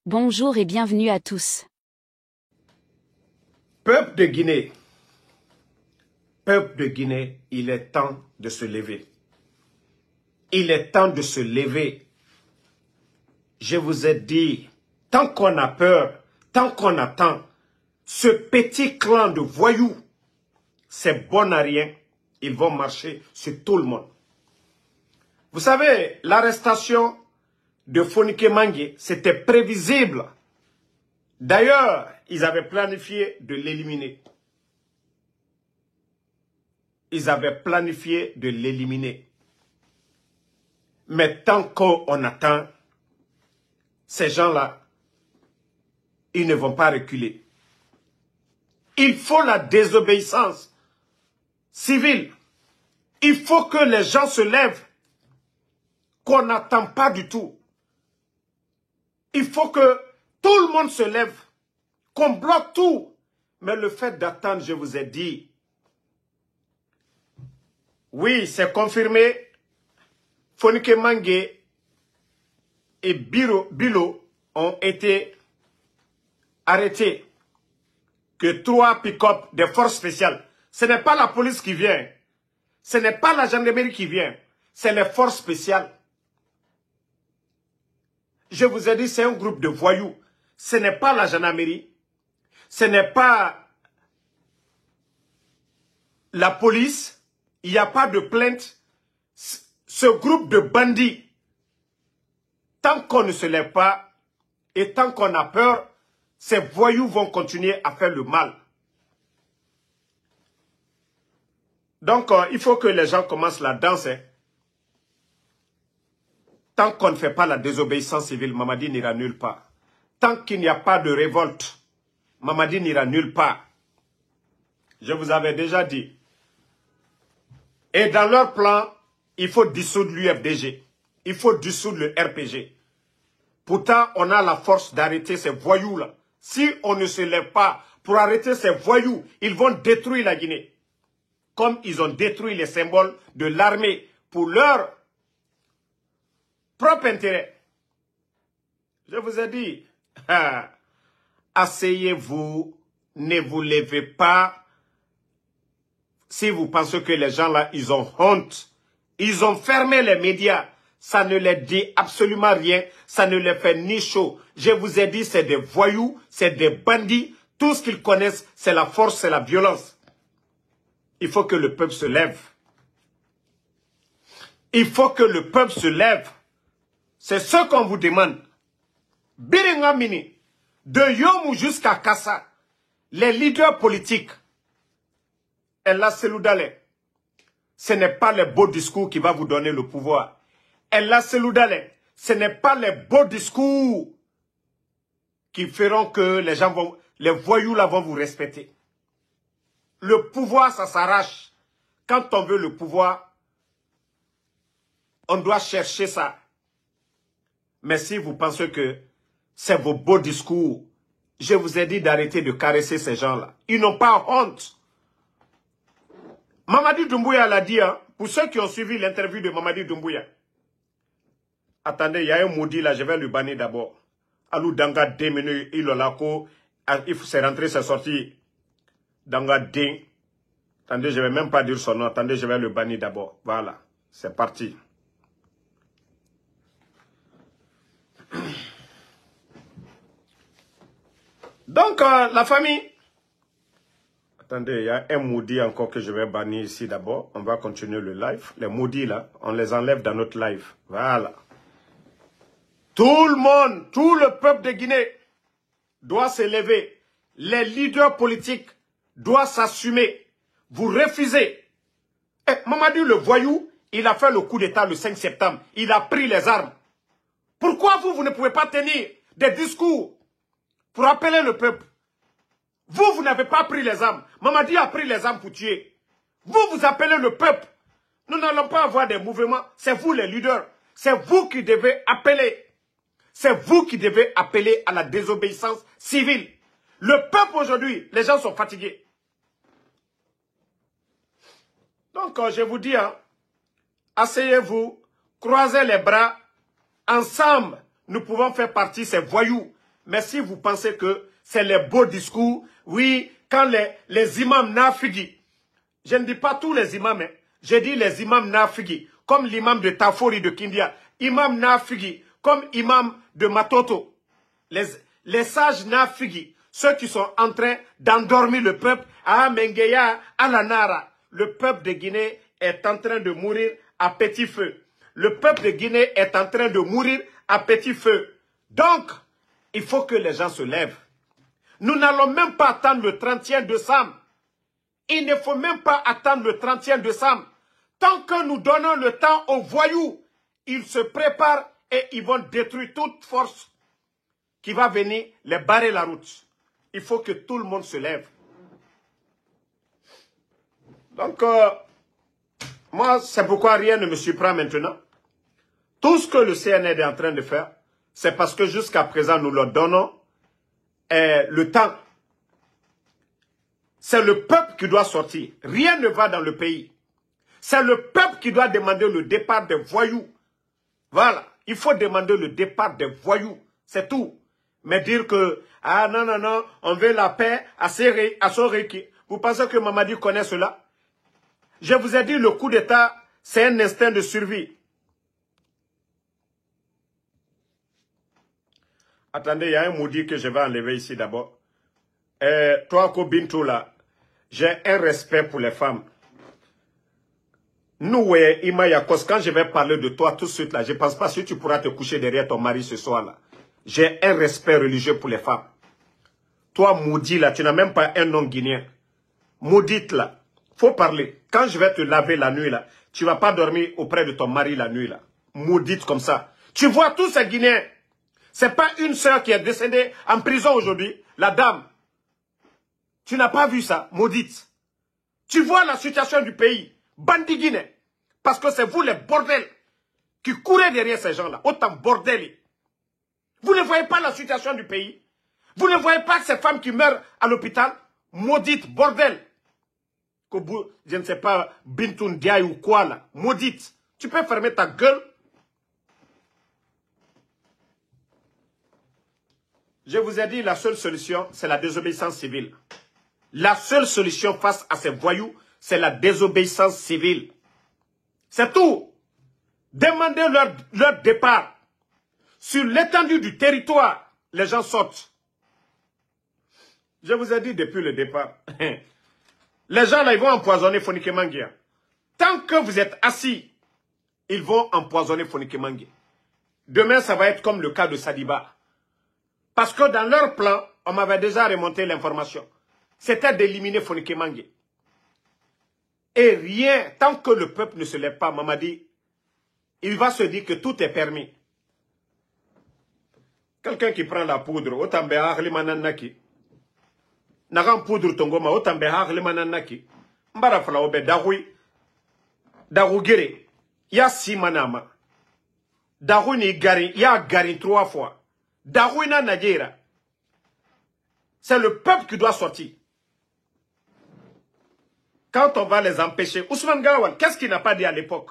Bonjour et bienvenue à tous. Peuple de Guinée, il est temps de se lever. Il est temps de se lever. Je vous ai dit, tant qu'on a peur, tant qu'on attend, ce petit clan de voyous, c'est bon à rien, ils vont marcher sur tout le monde. Vous savez, l'arrestation de Fonike Mangue, c'était prévisible. D'ailleurs, ils avaient planifié de l'éliminer. Ils avaient planifié de l'éliminer. Mais tant qu'on attend, ces gens-là, ils ne vont pas reculer. Il faut la désobéissance civile. Il faut que les gens se lèvent, qu'on n'attend pas du tout. Il faut que tout le monde se lève, qu'on bloque tout. Mais le fait d'attendre, je vous ai dit, oui, c'est confirmé. Fonike Mangue et Bilo ont été arrêtés. Que 3 pick-up des forces spéciales. Ce n'est pas la police qui vient. Ce n'est pas la gendarmerie qui vient. C'est les forces spéciales. Je vous ai dit, c'est un groupe de voyous. Ce n'est pas la gendarmerie. Ce n'est pas la police. Il n'y a pas de plainte. Ce groupe de bandits, tant qu'on ne se lève pas et tant qu'on a peur, ces voyous vont continuer à faire le mal. Donc, il faut que les gens commencent la danse. Tant qu'on ne fait pas la désobéissance civile, Mamadi n'ira nulle part. Tant qu'il n'y a pas de révolte, Mamadi n'ira nulle part. Je vous avais déjà dit. Et dans leur plan, il faut dissoudre l'UFDG. Il faut dissoudre le RPG. Pourtant, on a la force d'arrêter ces voyous-là. Si on ne se lève pas pour arrêter ces voyous, ils vont détruire la Guinée. Comme ils ont détruit les symboles de l'armée pour leur propre intérêt. Je vous ai dit, asseyez-vous, ne vous levez pas. Si vous pensez que les gens là, ils ont honte, ils ont fermé les médias, ça ne les dit absolument rien, ça ne les fait ni chaud. Je vous ai dit, c'est des voyous, c'est des bandits, tout ce qu'ils connaissent, c'est la force, c'est la violence. Il faut que le peuple se lève. Il faut que le peuple se lève. C'est ce qu'on vous demande. Biringamini, de Yomou jusqu'à Kassa, les leaders politiques, Ella Seloudale, ce n'est pas les beaux discours qui vont vous donner le pouvoir. Ella Seloudale, ce n'est pas les beaux discours qui feront que les gens vont, les voyous là vont vous respecter. Le pouvoir, ça s'arrache. Quand on veut le pouvoir, on doit chercher ça. Mais si vous pensez que c'est vos beaux discours, je vous ai dit d'arrêter de caresser ces gens-là. Ils n'ont pas honte. Mamadi Doumbouya l'a dit, hein, pour ceux qui ont suivi l'interview de Mamadi Doumbouya. Attendez, il y a un maudit là, je vais le bannir d'abord. Alou Danga Demenu, Ilolako, il faut se rentrer, c'est sorti. Danga Ding. Attendez, je ne vais même pas dire son nom. Attendez, je vais le bannir d'abord. Voilà, c'est parti. Donc, la famille... Attendez, il y a un maudit encore que je vais bannir ici d'abord. On va continuer le live. Les maudits là, on les enlève dans notre live. Voilà. Tout le monde, tout le peuple de Guinée doit se lever. Les leaders politiques doivent s'assumer. Vous refusez. Eh, Mamadi le voyou, il a fait le coup d'État le 5 septembre. Il a pris les armes. Pourquoi vous ne pouvez pas tenir des discours pour appeler le peuple? Vous n'avez pas pris les armes. Mamadi a pris les armes pour tuer. Vous appelez le peuple. Nous n'allons pas avoir des mouvements. C'est vous les leaders. C'est vous qui devez appeler. C'est vous qui devez appeler à la désobéissance civile. Le peuple aujourd'hui, les gens sont fatigués. Donc, je vous dis, hein, asseyez-vous, croisez les bras. Ensemble, nous pouvons faire partie de ces voyous. Mais si vous pensez que c'est les beaux discours, oui, quand les imams nafigi, je ne dis pas tous les imams, hein, je dis les imams nafigi, comme l'imam de Tafori de Kindia, imam nafigi, comme imam de Matoto, les sages nafigi, ceux qui sont en train d'endormir le peuple, à Mengeya, à la Nara, le peuple de Guinée est en train de mourir à petit feu. Le peuple de Guinée est en train de mourir à petit feu. Donc, il faut que les gens se lèvent. Nous n'allons même pas attendre le 31 décembre. Il ne faut même pas attendre le 31 décembre. Tant que nous donnons le temps aux voyous, ils se préparent et ils vont détruire toute force qui va venir les barrer la route. Il faut que tout le monde se lève. Donc, moi, c'est pourquoi rien ne me surprend maintenant. Tout ce que le CNR est en train de faire, c'est parce que jusqu'à présent, nous leur donnons le temps. C'est le peuple qui doit sortir. Rien ne va dans le pays. C'est le peuple qui doit demander le départ des voyous. Voilà. Il faut demander le départ des voyous. C'est tout. Mais dire que, ah non, non, non, on veut la paix à Soreki. Vous pensez que Mamadi connaît cela? Je vous ai dit, le coup d'État, c'est un instinct de survie. Attendez, il y a un maudit que je vais enlever ici d'abord. Toi, Kobintou, là, j'ai un respect pour les femmes. Nous, Imayakos, quand je vais parler de toi tout de suite, là, je ne pense pas si tu pourras te coucher derrière ton mari ce soir, là. J'ai un respect religieux pour les femmes. Toi, maudit, là, tu n'as même pas un nom guinéen. Maudite, là, faut parler. Quand je vais te laver la nuit, là, tu ne vas pas dormir auprès de ton mari la nuit, là. Maudite comme ça. Tu vois tous ces Guinéens. C'est pas une sœur qui est décédée en prison aujourd'hui, la dame. Tu n'as pas vu ça, maudite. Tu vois la situation du pays, bandit guinéen. Parce que c'est vous les bordels qui courez derrière ces gens-là. Autant bordel. Vous ne voyez pas la situation du pays? Vous ne voyez pas ces femmes qui meurent à l'hôpital? Maudite, bordel. Je ne sais pas, Bintoun Diaye ou quoi là. Maudite. Tu peux fermer ta gueule? Je vous ai dit, la seule solution, c'est la désobéissance civile. La seule solution face à ces voyous, c'est la désobéissance civile. C'est tout. Demandez leur départ. Sur l'étendue du territoire, les gens sortent. Je vous ai dit depuis le départ. Les gens là, ils vont empoisonner Fonike Manguia. Tant que vous êtes assis, ils vont empoisonner Fonike Manguia. Demain, ça va être comme le cas de Sadiba. Parce que dans leur plan, on m'avait déjà remonté l'information. C'était d'éliminer Fonike Manguia. Et rien, tant que le peuple ne se lève pas, Mamadi, il va se dire que tout est permis. Quelqu'un qui prend la poudre, autant béhar limananaki. Nagan poudre tongoma, autant béhar limananaki. Mbara fala obe daroui. Darougere. Ya si manama. Daroui ni gari, ya gari 3 fois. Daroui na Nadjera. C'est le peuple qui doit sortir. Quand on va les empêcher, Ousmane Gawal, qu'est-ce qu'il n'a pas dit à l'époque?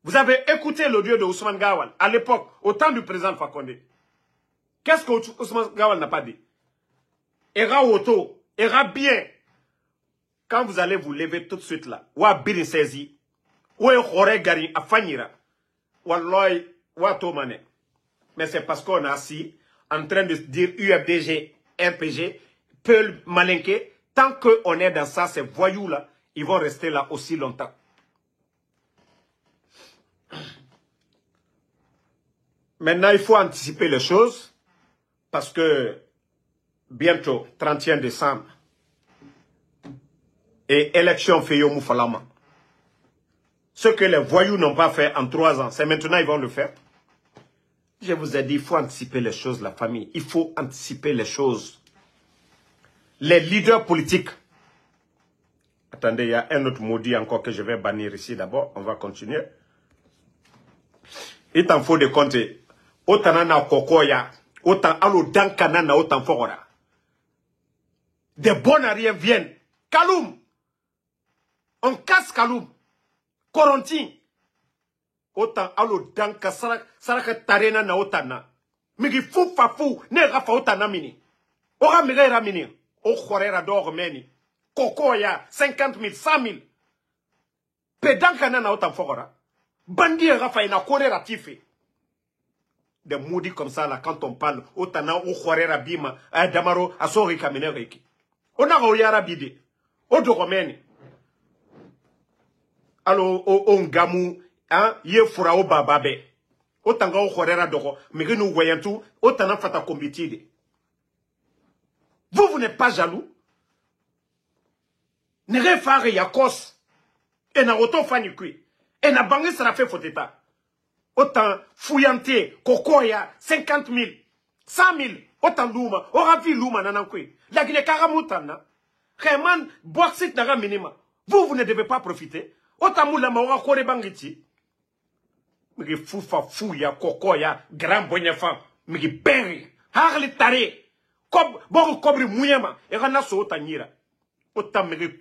Vous avez écouté l'audio de Ousmane Gawal à l'époque, au temps du président Fakonde. Qu'est-ce que Ousmane Gawal n'a pas dit? Ira auto, ira bien. Quand vous allez vous lever tout de suite là, wa birin sezi, wa khore gari afanyira, wallahi wa tomane. Mais c'est parce qu'on est assis en train de dire UFDG, RPG, Peul Malinké. Tant qu'on est dans ça, ces voyous-là, ils vont rester là aussi longtemps. Maintenant, il faut anticiper les choses parce que bientôt, 31 décembre, et élection Feyo Moufalama. Ce que les voyous n'ont pas fait en 3 ans, c'est maintenant ils vont le faire. Je vous ai dit, il faut anticiper les choses, la famille. Il faut anticiper les choses. Les leaders politiques. Attendez, il y a un autre maudit encore que je vais bannir ici d'abord. On va continuer. Il t'en faut de compter. Autant na kokoya, autant alo dankanana, autant fogora. Des bons arrières viennent. Kaloum. On casse Kaloum. Corentin. Autant alo danka saraka tarena na otana. Migi fou fa fou, ne rafa otanamini. Ora mire ramini. O khorera d'or meni. Koko ya 50 000, 100 000. Pédan kanana otan fogora. Bandi rafa ina korera tife. Des maudits comme ça là, quand on parle, otana o khorera bima, a damaro, a sori kamine reki. On a oyara bide. O doromeni. Alors, on gamu, hein, ye fura o bababe. Otanga o khorera doro, mais nous voyons tout, otana fata kombitide. Vous n'êtes pas jaloux? Nere fare yakos. Et na roto fani kui. Et na bangi sera fait foteta. Autant fouillanté, kokoya, 50 000, 100 000, autant luma, aura vu luma nanankui. La guine karamutana. Reman, boxit naga minima. Vous ne devez pas profiter. Autant moula maura kore bangiti. Migi foufa fouya, kokoya, grand bonnefa. Migi berry. Harli tare. Kob, boru kobri mouyama. Et rana so autant nira. Autant migi.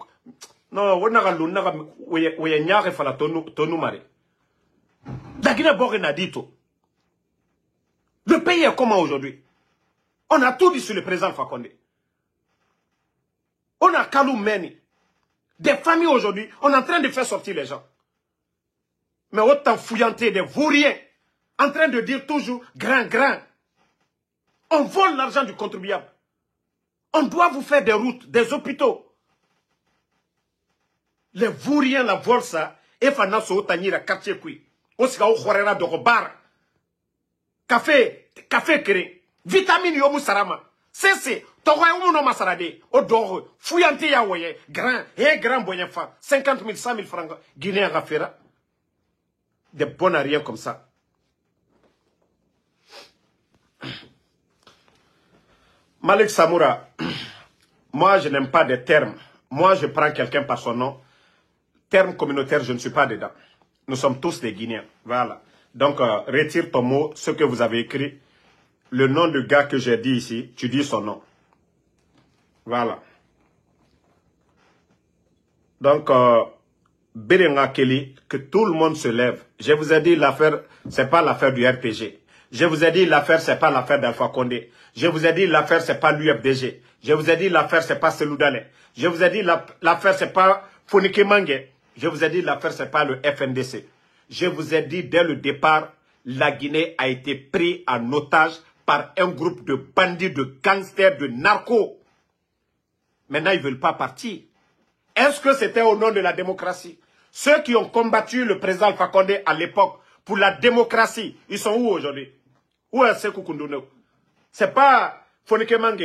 Non, on a l'unaga, ouye nyare fala tonu mare. La Guinée n'a dit tout. Le pays est comment aujourd'hui? On a tout dit sur le président Alpha Condé. On a Kalou Meni. Des familles aujourd'hui, on est en train de faire sortir les gens. Mais autant fouillanter des vauriens, en train de dire toujours grand. On vole l'argent du contribuable. On doit vous faire des routes, des hôpitaux. Les vauriens la volent ça, et fana so otanyira quartier kui. Osika o khorera doko bar. Café kere. Vitamine yomu sarama. C'est Toko yomu no masarade. O doro. Fouillante ya woye. Grand boyen fa. 50 000, 100 000 francs. Guinéen rafera. Des bons à rien comme ça. Malik Samoura. Moi, je n'aime pas des termes. Moi, je prends quelqu'un par son nom. Terme communautaire, je ne suis pas dedans. Nous sommes tous des Guinéens. Voilà. Donc, retire ton mot, ce que vous avez écrit. Le nom du gars que j'ai dit ici, tu dis son nom. Voilà. Donc, Berenga Kelly, que tout le monde se lève. Je vous ai dit, l'affaire, c'est pas l'affaire du RPG. Je vous ai dit, l'affaire, c'est pas l'affaire d'Alpha Condé. Je vous ai dit, l'affaire, c'est pas l'UFDG. Je vous ai dit, l'affaire, c'est pas Seloudale. Je vous ai dit, l'affaire, c'est pas Fonike Mange. Je vous ai dit, l'affaire, ce n'est pas le FNDC. Je vous ai dit, dès le départ, la Guinée a été prise en otage par un groupe de bandits, de gangsters, de narcos. Maintenant, ils ne veulent pas partir. Est-ce que c'était au nom de la démocratie? Ceux qui ont combattu le président Alpha Condé à l'époque pour la démocratie, ils sont où aujourd'hui? Où est Sékou Koundoune? C'est pas Fonike Mange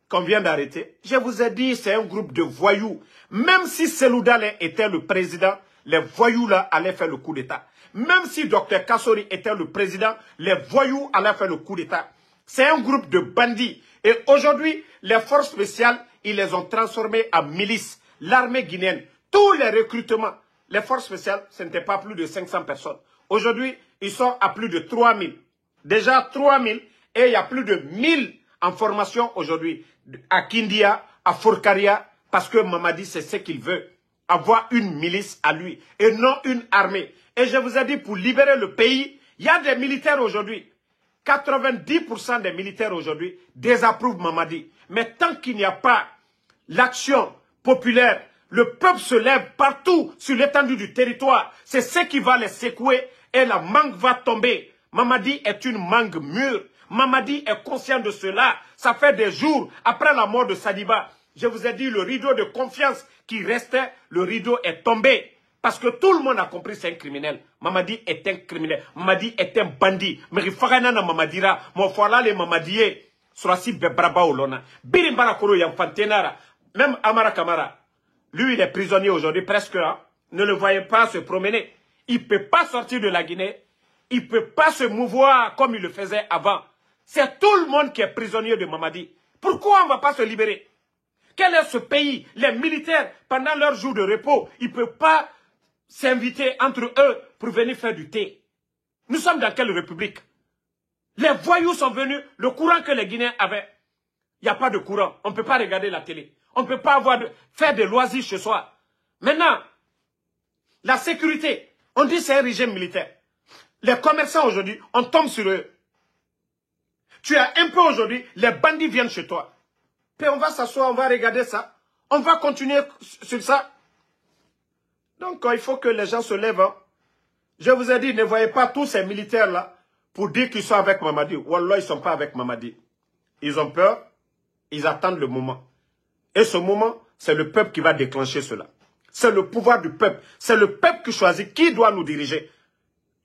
qu'on vient d'arrêter. Je vous ai dit, c'est un groupe de voyous. Même si Seloudale était le président, les voyous là allaient faire le coup d'État. Même si Dr Kassori était le président, les voyous allaient faire le coup d'État. C'est un groupe de bandits. Et aujourd'hui, les forces spéciales, ils les ont transformés en milices. L'armée guinéenne, tous les recrutements, les forces spéciales, ce n'était pas plus de 500 personnes. Aujourd'hui, ils sont à plus de 3000. Déjà 3000 et il y a plus de 1000 en formation aujourd'hui. À Kindia, à Fourkaria, parce que Mamadi, c'est ce qu'il veut. Avoir une milice à lui et non une armée. Et je vous ai dit, pour libérer le pays, il y a des militaires aujourd'hui. 90% des militaires aujourd'hui désapprouvent Mamadi. Mais tant qu'il n'y a pas l'action populaire, le peuple se lève partout sur l'étendue du territoire. C'est ce qui va les secouer et la mangue va tomber. Mamadi est une mangue mûre. Mamadi est conscient de cela. Ça fait des jours après la mort de Sadiba. Je vous ai dit, le rideau de confiance qui restait, le rideau est tombé. Parce que tout le monde a compris c'est un criminel. Mamadi est un criminel. Mamadi est un bandit. Mais il faut que Mamadira, mon voilà les Mamadier, soit si bebraba ou lona. Birimbara koro yamfantenara. Même Amara Kamara, lui il est prisonnier aujourd'hui presque. Hein, ne le voyez pas se promener. Il ne peut pas sortir de la Guinée. Il ne peut pas se mouvoir comme il le faisait avant. C'est tout le monde qui est prisonnier de Mamadi. Pourquoi on ne va pas se libérer? Quel est ce pays? Les militaires, pendant leur jour de repos, ils ne peuvent pas s'inviter entre eux pour venir faire du thé. Nous sommes dans quelle république? Les voyous sont venus, le courant que les Guinéens avaient. Il n'y a pas de courant. On ne peut pas regarder la télé. On ne peut pas faire des loisirs chez soi. Maintenant, la sécurité, on dit c'est un régime militaire. Les commerçants aujourd'hui, on tombe sur eux. Tu as un peu aujourd'hui, les bandits viennent chez toi. Puis on va s'asseoir, on va regarder ça. On va continuer sur ça. Donc il faut que les gens se lèvent. Hein. Je vous ai dit, ne voyez pas tous ces militaires-là pour dire qu'ils sont avec Mamadi. Wallah, ils ne sont pas avec Mamadi. Ils ont peur, ils attendent le moment. Et ce moment, c'est le peuple qui va déclencher cela. C'est le pouvoir du peuple. C'est le peuple qui choisit qui doit nous diriger.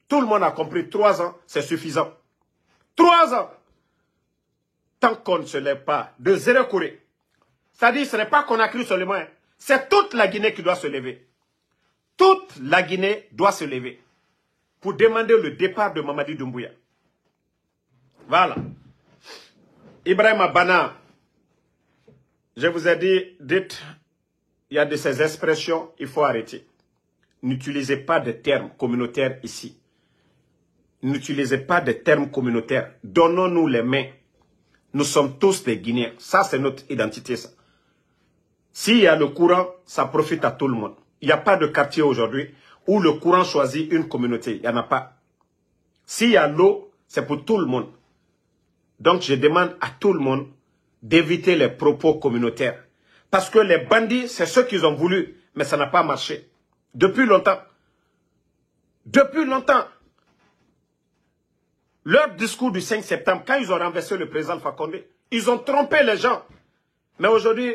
Tout le monde a compris, 3 ans, c'est suffisant. 3 ans. Tant qu'on ne se lève pas de zéro Corée. C'est-à-dire, ce n'est pas qu'on a cru seulement. Hein. C'est toute la Guinée qui doit se lever. Toute la Guinée doit se lever. Pour demander le départ de Mamadi Doumbouya. Voilà. Ibrahim Abana, je vous ai dit, dites, il y a de ces expressions, il faut arrêter. N'utilisez pas de termes communautaires ici. N'utilisez pas de termes communautaires. Donnons-nous les mains. Nous sommes tous des Guinéens. Ça, c'est notre identité, ça. S'il y a le courant, ça profite à tout le monde. Il n'y a pas de quartier aujourd'hui où le courant choisit une communauté. Il n'y en a pas. S'il y a l'eau, c'est pour tout le monde. Donc, je demande à tout le monde d'éviter les propos communautaires. Parce que les bandits, c'est ceux qu'ils ont voulu, mais ça n'a pas marché. Depuis longtemps. Depuis longtemps. Leur discours du 5 septembre, quand ils ont renversé le président Alpha Condé, ils ont trompé les gens. Mais aujourd'hui,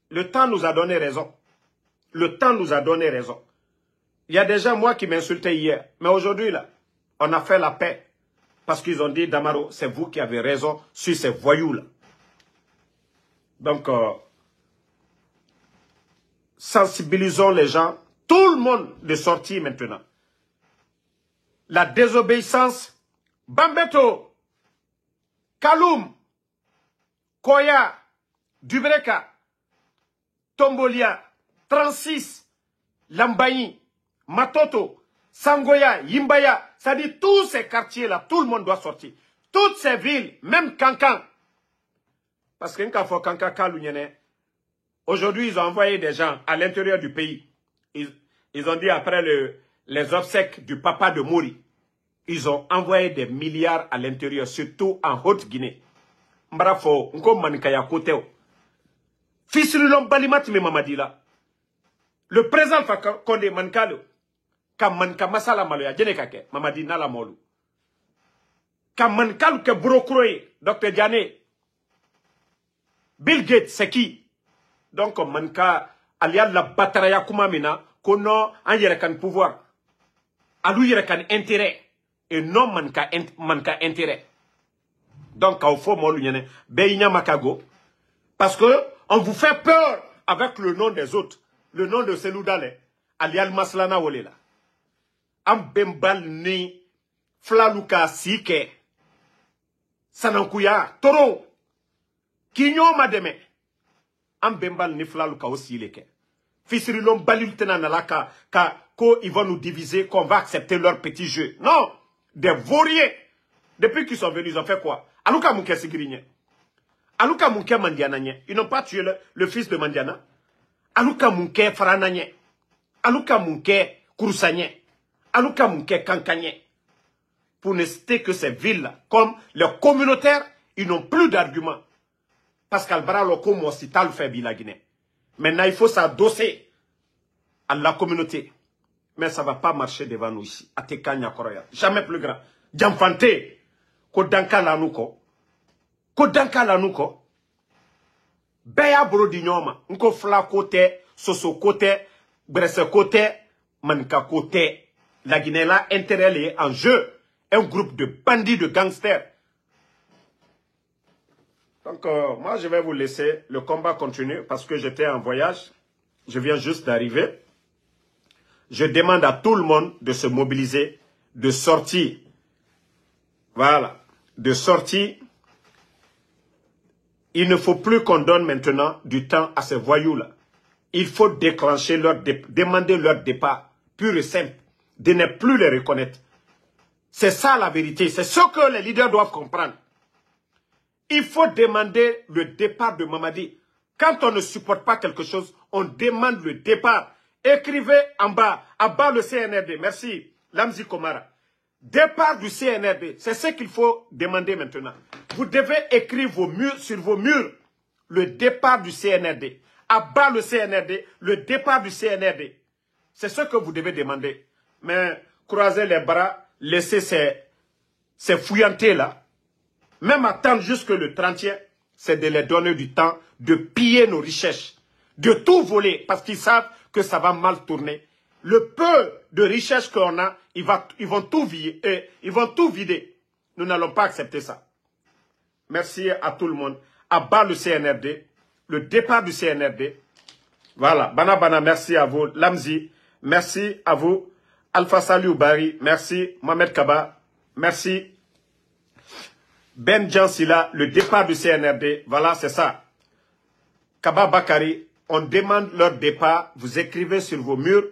le temps nous a donné raison. Le temps nous a donné raison. Il y a des gens, moi, qui m'insultaient hier. Mais aujourd'hui, là, on a fait la paix. Parce qu'ils ont dit, Damaro, c'est vous qui avez raison sur ces voyous-là. Donc, sensibilisons les gens. Tout le monde de sortir maintenant. La désobéissance, Bambeto, Kaloum, Koya, Dubreka, Tombolia, 36, Lambayi, Matoto, Sangoya, Yimbaya, c'est-à-dire tous ces quartiers-là, tout le monde doit sortir. Toutes ces villes, même Kankan. Parce que quand faut Kankan, aujourd'hui, ils ont envoyé des gens à l'intérieur du pays. Ils ont dit après les obsèques du papa de Mori, ils ont envoyé des milliards à l'intérieur, surtout en Haute-Guinée. Mbrafo, nko manikaya koteo. Fisilulom balimati me mamadila. Le président Fakonde mankalo. Kam manka masala maloya jene kake, mamadi nala molu. Kam mankalu ke burokroye, Dr. Diane. Bill Gates, c'est qui? Donc, manka aliya la bataraya kumamina, kono an yere kan pouvoir. Alou yere kan intérêt. Et non manka intérêt. Donc, au fond, makago. Parce que on vous fait peur avec le nom des autres. Le nom de Seloudale. Alial Maslana Wolela. Ambembal ni Flaluka Sike. Sanankuya. Toro. Kinyo mademe. Ambembal ni Flaluka aussi leke. Fisirilom balultena nalaka. Ko ils vont nous diviser, qu'on va accepter leur petit jeu. Non! Des vauriers. Depuis qu'ils sont venus, ils ont fait quoi? Aluka Mouké Sigirigne. Aluka Mouké Mandiananye. Ils n'ont pas tué le fils de Mandiana. Aluka Mouké Farananye. Aluka Mouké Kouroussanye. Aluka Mouké Kankanye. Pour ne citer que ces villes-là, comme les communautaires, ils n'ont plus d'arguments. Parce qu'Albara Loko Mouassital fait la Guinée. Maintenant, il faut s'adosser à la communauté. Mais ça ne va pas marcher devant nous ici. Atekanya Koroya. Jamais plus grand. Djamfante. Kodanka lanuko. Kodanka lanuko. Beya brodi nyoma. Nko fla kote. Soso kote. Bresse kote. Manka kote. La Guinée là, intérêt est en jeu. Un groupe de bandits, de gangsters. Donc, moi, je vais vous laisser. Le combat continue parce que j'étais en voyage. Je viens juste d'arriver. Je demande à tout le monde de se mobiliser, de sortir. Voilà. De sortir. Il ne faut plus qu'on donne maintenant du temps à ces voyous-là. Il faut déclencher demander leur départ, pur et simple. De ne plus les reconnaître. C'est ça la vérité. C'est ce que les leaders doivent comprendre. Il faut demander le départ de Mamadi. Quand on ne supporte pas quelque chose, on demande le départ. Écrivez en bas le CNRD. Merci, Lamzi Komara. Départ du CNRD. C'est ce qu'il faut demander maintenant. Vous devez écrire sur vos murs le départ du CNRD. À bas le CNRD, le départ du CNRD. C'est ce que vous devez demander. Mais croisez les bras, laissez ces fouillantés là. Même attendre jusque le 30e, c'est de les donner du temps, de piller nos richesses, de tout voler, parce qu'ils savent que ça va mal tourner. Le peu de richesses qu'on a, ils vont tout vider. Nous n'allons pas accepter ça. Merci à tout le monde. À bas le CNRD, le départ du CNRD. Voilà, Bana, merci à vous. Lamzi, merci à vous. Alpha Saliou Bari, merci. Mohamed Kaba, merci. Ben Jansila, le départ du CNRD. Voilà, c'est ça. Kaba Bakari, on demande leur départ. Vous écrivez sur vos murs.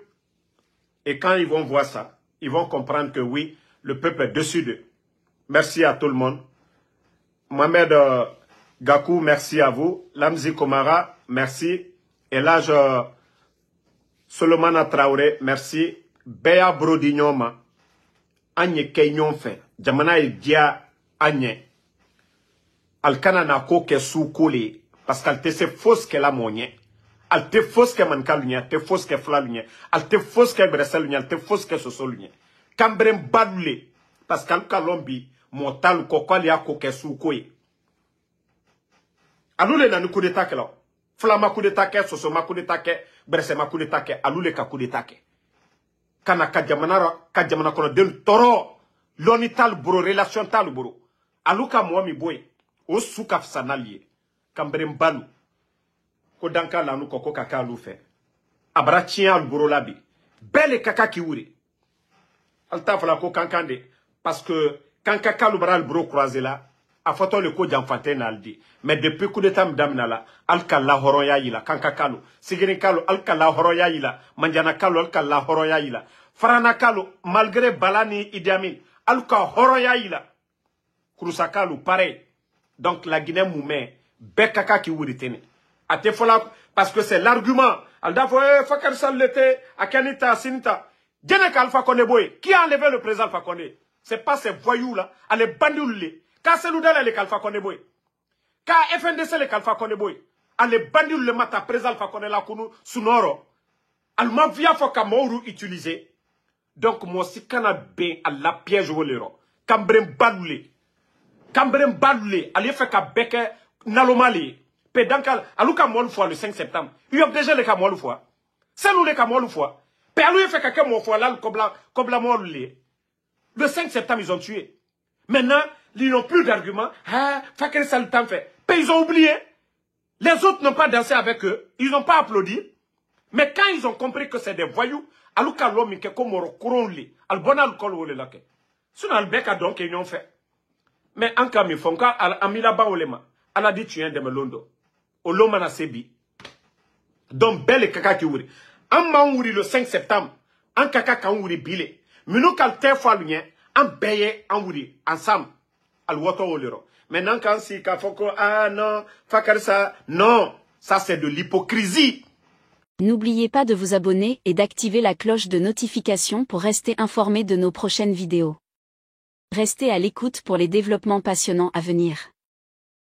Et quand ils vont voir ça, ils vont comprendre que oui, le peuple est dessus d'eux. Merci à tout le monde. Mohamed Gakou, merci à vous. Lamzi Komara, merci. Elage Solomana Traoré, merci. Béa Brodignoma, Agne Kenyon fait. Jamana Dia Agne. Alkana na ko ke sou kole. Parce qu'elle te se fausse qu'elle a monnaie. Elle te fausse que mankalunya, te fausse que flalunya, elle te fausse que bresselunya, elle te fausse que sosolunya. Kambrem badule, parce qu'elle kalombi, montal kokoli a koke soukoye. Alule na coup d'état ke la. Flama coup d'état ke, sosoma coup d'état ke, bressema coup d'état ke, alule ka coup d'état ke. Kana kajamana kono del toro, lonital bro, relation tal bro. Aluka mwami boy, o souka fsanaliye. Kambrem balu. Ko danka lanu koko kaka lu fe. Abra tien al buro labi. Belle kaka ki wuri. Al tafala ko kankande. Parce que quand kaka lu bara al buro croisé là, a photo le ko jamfante na aldi. Mais depuis coup d'état m'damna là, al kala horoya yila, kanka kalu. Sigirin kalu, al kala horoya yila. Manjana kalu, al kala horoya yila. Farana kalu, malgré balani idiamin, al ka horoya yila. Kourousa kalu, pareil. Donc la Guinée moumé, be kaka ki wuri tene. Parce que c'est l'argument. Alda Fakar Salete, Akanita, Sinta. Djeneka Alpha Condé Boy. Qui a enlevé le président Alpha Condé? C'est pas ces voyous-là. Allez, bandioulés. Quand c'est l'oudel, les Alpha Condé Boy. Quand FNDC, les Alpha Condé Boy. Allez, bandioulés, mata président Alpha Condé la Kounou, Sunoro. Alma via Foka Mourou utilisé. Donc, moi, si kana ben à la piège au l'euro. Cambrem badoulé. Cambrem badoulé. Allez, fait qu'à beke nalomali. Pédankal, alouka moi fois le 5 septembre. Il y a déjà les camois le fois. C'est nous les camois le fois. Perlou fait quelqu'un mon fois là, comme la mort le 5 septembre, ils ont tué. Maintenant, ils n'ont plus d'arguments. Ah, Fakir Salitan fait. Mais ils ont oublié. Les autres n'ont pas dansé avec eux. Ils n'ont pas applaudi. Mais quand ils ont compris que c'est des voyous, alouka l'homme qui est comme au courant li. Albonal kol ou le laké. Sinon, albeka donc, ils ont fait. Mais en cas, ils font qu'à Amila Baolema. Elle a dit tu viens de Melondo. Olomana Sebi. Donc, belle kaka ki wuri. An ma wuri le 5 septembre. An kaka ka wuri bile. Minou kal te fois l'unien. An beye an wuri. Ensemble. Al woto olero. Maintenant, quand si ka foko, ah non, fakar ça. Non. Ça, c'est de l'hypocrisie. N'oubliez pas de vous abonner et d'activer la cloche de notification pour rester informé de nos prochaines vidéos. Restez à l'écoute pour les développements passionnants à venir.